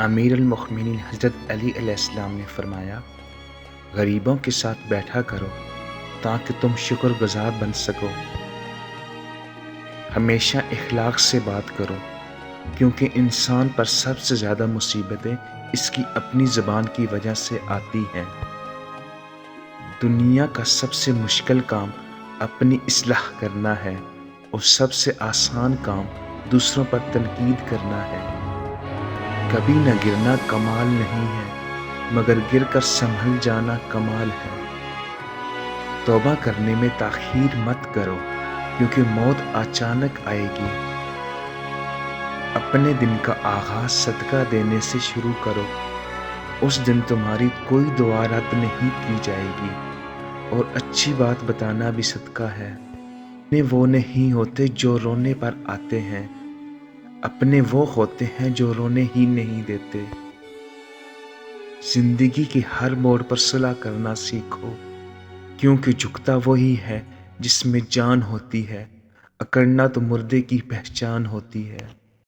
امیر المؤمنین حضرت علی علیہ السلام نے فرمایا، غریبوں کے ساتھ بیٹھا کرو تاکہ تم شکر گزار بن سکو۔ ہمیشہ اخلاق سے بات کرو، کیونکہ انسان پر سب سے زیادہ مصیبتیں اس کی اپنی زبان کی وجہ سے آتی ہیں۔ دنیا کا سب سے مشکل کام اپنی اصلاح کرنا ہے اور سب سے آسان کام دوسروں پر تنقید کرنا ہے۔ کبھی نہ گرنا کمال نہیں ہے، مگر گر کر سنبھل جانا کمال ہے۔ توبہ کرنے میں تاخیر مت کرو، کیونکہ موت اچانک آئے گی۔ اپنے دن کا آغاز صدقہ دینے سے شروع کرو، اس دن تمہاری کوئی دعا رد نہیں کی جائے گی، اور اچھی بات بتانا بھی صدقہ ہے۔ اپنے وہ نہیں ہوتے جو رونے پر آتے ہیں، اپنے وہ ہوتے ہیں جو رونے ہی نہیں دیتے۔ زندگی کے ہر موڑ پر صلح کرنا سیکھو، کیونکہ جھکتا وہی ہے جس میں جان ہوتی ہے، اکڑنا تو مردے کی پہچان ہوتی ہے۔